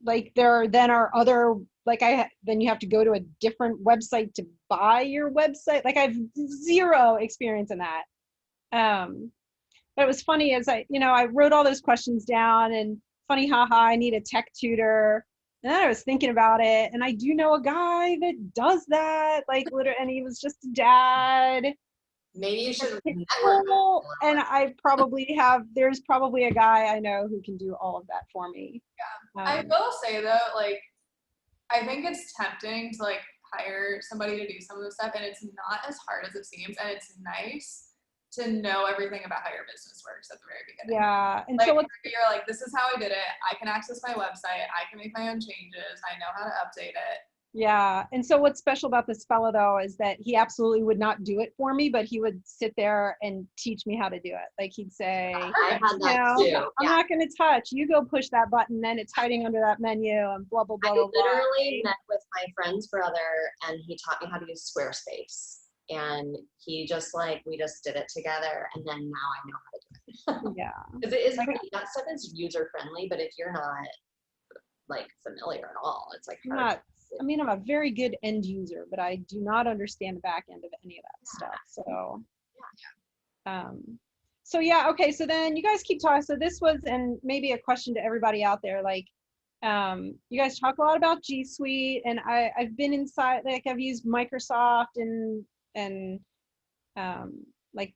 Speaker 6: like there then are other, like then you have to go to a different website to buy your website. Like I have zero experience in that. But it was funny as I wrote all those questions down, and funny, haha, I need a tech tutor. And then I was thinking about it, and I do know a guy that does that, like literally, and he was just a dad.
Speaker 1: Maybe you should
Speaker 6: It's
Speaker 1: network.
Speaker 6: cool, and there's probably a guy I know who can do all of that for me.
Speaker 3: I will say though, like, I think it's tempting to like hire somebody to do some of the stuff, and it's not as hard as it seems, and it's nice to know everything about how your business works at the very beginning.
Speaker 6: Yeah, and
Speaker 3: Like,
Speaker 6: so what's
Speaker 3: you're like, this is how I did it. I can access my website. I can make my own changes. I know how to update it.
Speaker 6: Yeah. And so what's special about this fellow though is that he absolutely would not do it for me, but he would sit there and teach me how to do it. Like he'd say,
Speaker 1: I had that too.
Speaker 6: I'm not going to touch. You go push that button, then it's hiding under that menu and blah, blah, blah,
Speaker 1: I
Speaker 6: blah, blah.
Speaker 1: literally met with my friend's brother and he taught me how to use Squarespace. And he just we just did it together. And then now I know how to do it.
Speaker 6: Yeah.
Speaker 1: Because it is pretty, that stuff is user friendly, but if you're not familiar at all, it's hard.
Speaker 6: I'm a very good end user, but I do not understand the back end of any of that stuff. So, okay. So then you guys keep talking. So this was, and maybe a question to everybody out there, you guys talk a lot about G Suite, and I've been inside, I've used Microsoft and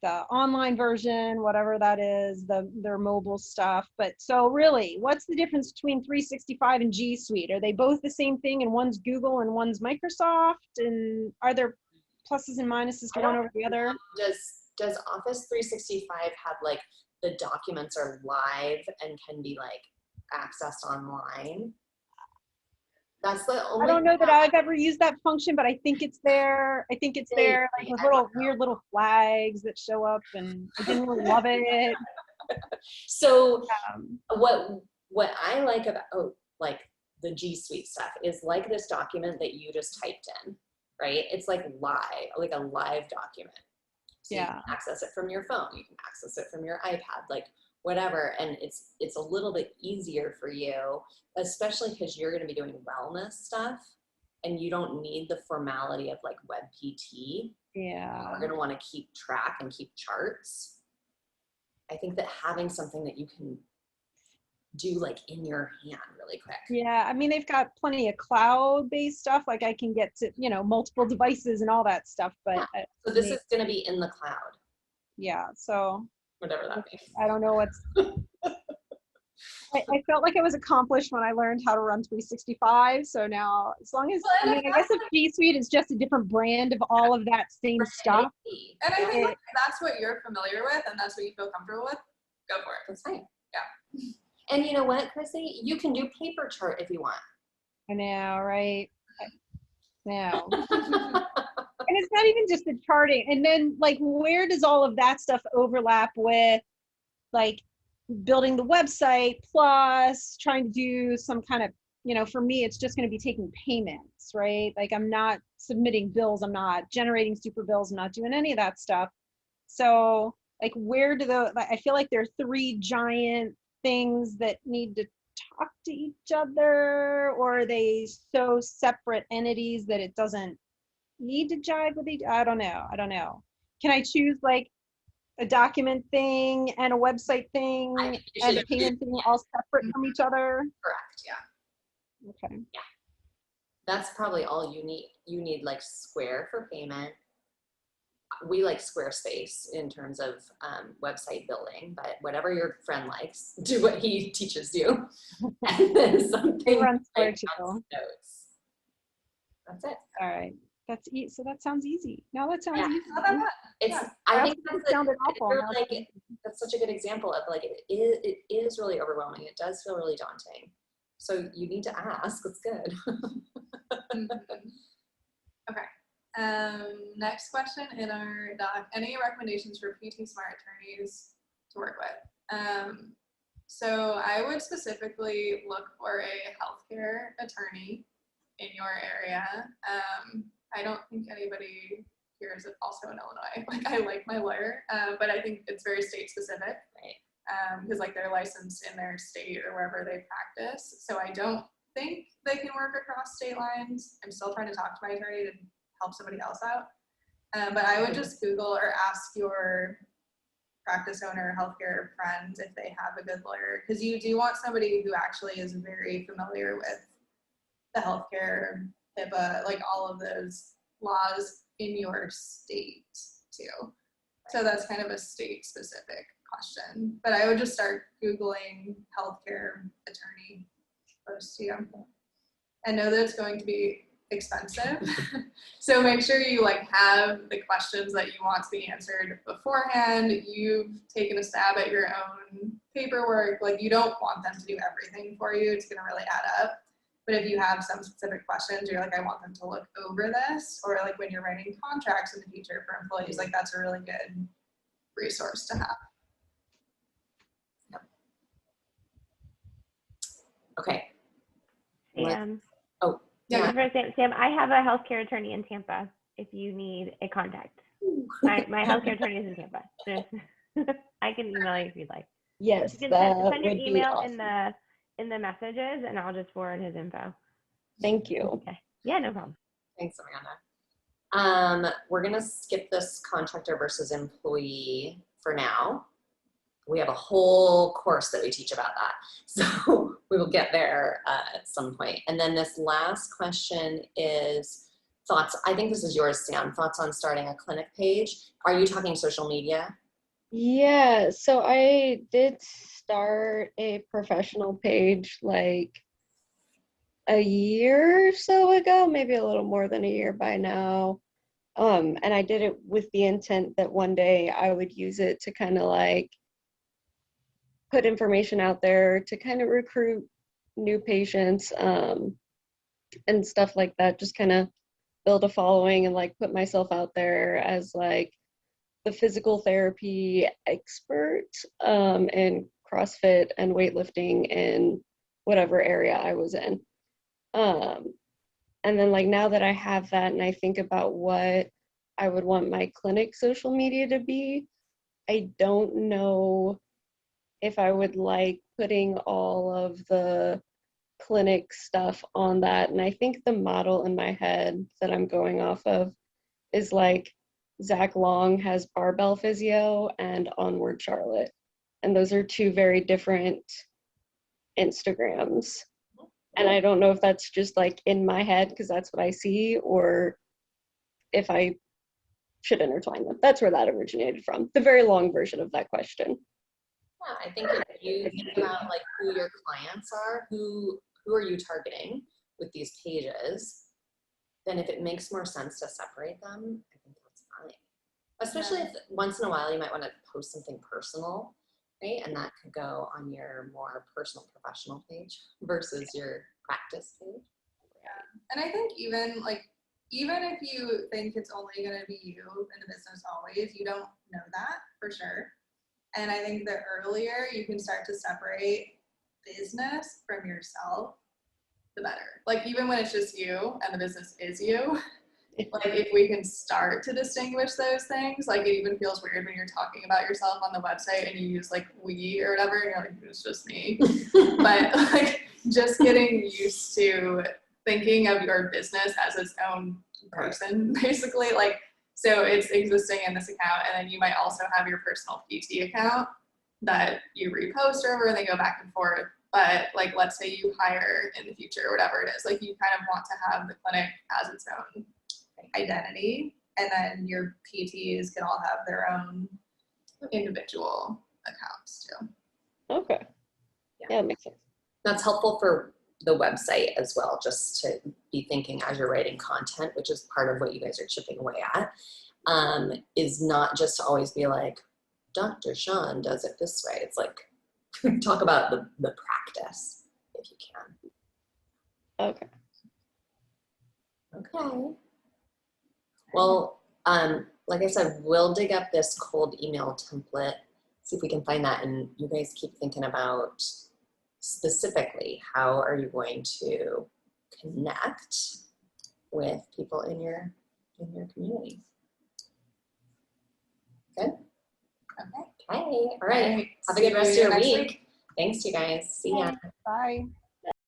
Speaker 6: the online version, whatever that is, their mobile stuff. But so really, what's the difference between 365 and G Suite? Are they both the same thing, and one's Google and one's Microsoft? And are there pluses and minuses to one over the other?
Speaker 1: Does Office 365 have the documents are live and can be accessed online? That's the only.
Speaker 6: I don't know that I've ever used that function, but I think it's there. I think it's there, with weird little flags that show up, and I didn't really love it.
Speaker 1: So what I like about the G Suite stuff is this document that you just typed in, right? It's live, a live document. So you can access it from your phone, you can access it from your iPad, whatever, and it's a little bit easier for you, especially because you're going to be doing wellness stuff and you don't need the formality of WebPT.
Speaker 6: Yeah,
Speaker 1: we're going to want to keep track and keep charts. I think that having something that you can do in your hand really quick.
Speaker 6: Yeah, I mean, they've got plenty of cloud-based stuff, I can get to multiple devices and all that stuff, but
Speaker 1: so this is going to be in the cloud.
Speaker 6: Yeah, so
Speaker 1: whatever that means.
Speaker 6: I don't know what's. I felt like it was accomplished when I learned how to run 365. So now, as long as I guess if G Suite is just a different brand of all of that same stuff.
Speaker 3: And I think that's what you're familiar with, and that's what you feel comfortable with. Go for it.
Speaker 1: That's fine.
Speaker 3: Yeah.
Speaker 1: And you know what, Chrissy? You can do paper chart if you want.
Speaker 6: I know, right? No. And it's not even just the charting. And then where does all of that stuff overlap with building the website plus trying to do some kind of, for me, it's just going to be taking payments, right? I'm not submitting bills. I'm not generating super bills. I'm not doing any of that stuff. So where do I feel like there are three giant things that need to talk to each other, or are they so separate entities that it doesn't need to jive with each? I don't know. Can I choose a document thing and a website thing and a payment thing all separate from each other?
Speaker 1: Correct. Yeah.
Speaker 6: Okay.
Speaker 1: Yeah. That's probably all you need. You need Square for payment. We like Squarespace in terms of website building, but whatever your friend likes, do what he teaches you. And then something
Speaker 6: Run Square
Speaker 1: notes. That's it.
Speaker 6: All right. So that sounds easy. No, that sounds easy.
Speaker 1: I think
Speaker 6: that sounded awful.
Speaker 1: That's such a good example of it is really overwhelming. It does feel really daunting. So you need to ask. It's good.
Speaker 3: Okay. Next question in our doc. Any recommendations for PT Smart attorneys to work with? So I would specifically look for a healthcare attorney in your area. I don't think anybody here is also in Illinois. I like my lawyer, but I think it's very state specific, right? Because they're licensed in their state or wherever they practice. So I don't think they can work across state lines. I'm still trying to talk to my attorney to help somebody else out. But I would just Google or ask your practice owner, healthcare friends if they have a good lawyer, because you do want somebody who actually is very familiar with the healthcare, HIPAA, like all of those laws in your state too. So that's kind of a state specific question, but I would just start Googling healthcare attorney close to you. I know that it's going to be expensive. So make sure you like have the questions that you want to be answered beforehand. You've taken a stab at your own paperwork. Like you don't want them to do everything for you. It's gonna really add up. But if you have some specific questions, you're like, I want them to look over this, or like when you're writing contracts in the future for employees, like that's a really good resource to have.
Speaker 1: Okay.
Speaker 5: Sam.
Speaker 1: Oh,
Speaker 3: Yeah.
Speaker 5: Sam, I have a healthcare attorney in Tampa if you need a contact. My healthcare attorney is in Tampa. I can email you if you'd like.
Speaker 7: Yes,
Speaker 5: You can
Speaker 7: that
Speaker 5: send your
Speaker 7: would be
Speaker 5: email
Speaker 7: awesome.
Speaker 5: in the messages, and I'll just forward his info.
Speaker 7: Thank you.
Speaker 5: Okay. Yeah, no problem.
Speaker 1: Thanks, Amanda. We're gonna skip this contractor versus employee for now. We have a whole course that we teach about that. So we will get there at some point. And then this last question is thoughts. I think this is yours, Sam. Thoughts on starting a clinic page. Are you talking social media?
Speaker 7: Yeah, so I did start a professional page like a year or so ago, maybe a little more than a year by now. And I did it with the intent that one day I would use it to kind of like put information out there to kind of recruit new patients and stuff like that, just kind of build a following and like put myself out there as like the physical therapy expert in CrossFit and weightlifting in whatever area I was in. And then like now that I have that and I think about what I would want my clinic social media to be, I don't know if I would like putting all of the clinic stuff on that. And I think the model in my head that I'm going off of is like Zach Long has Barbell Physio and Onward Charlotte. And those are two very different Instagrams. And I don't know if that's just like in my head because that's what I see, or if I should intertwine them. That's where that originated from. The very long version of that question.
Speaker 1: Yeah, I think if you think about like who your clients are, who are you targeting with these pages, then if it makes more sense to separate them, I think that's fine. Especially if once in a while you might want to post something personal, right? And that could go on your more personal professional page versus your practice page.
Speaker 3: Yeah. And I think even if you think it's only going to be you in the business always, you don't know that for sure. And I think the earlier you can start to separate business from yourself, the better. Like even when it's just you and the business is you, like if we can start to distinguish those things, like it even feels weird when you're talking about yourself on the website and you use like we or whatever, and you're like, it's just me. But like just getting used to thinking of your business as its own person, basically. Like, so it's existing in this account, and then you might also have your personal PT account that you repost over and they go back and forth. But like, let's say you hire in the future or whatever it is, like you kind of want to have the clinic as its own identity, and then your PTs can all have their own individual accounts too.
Speaker 7: Okay. Yeah, it makes sense.
Speaker 1: That's helpful for the website as well, just to be thinking as you're writing content, which is part of what you guys are chipping away at, is not just to always be like, Dr. Sean does it this way. It's like, talk about the practice if you can.
Speaker 7: Okay.
Speaker 1: Okay. Well, like I said, we'll dig up this cold email template, see if we can find that, and you guys keep thinking about specifically how are you going to connect with people in your community. Good?
Speaker 3: Okay.
Speaker 1: Okay. All right.
Speaker 3: Right.
Speaker 1: Have a good rest of
Speaker 3: See you
Speaker 1: your
Speaker 3: next
Speaker 1: week. Thanks, you guys. See ya.
Speaker 6: Bye.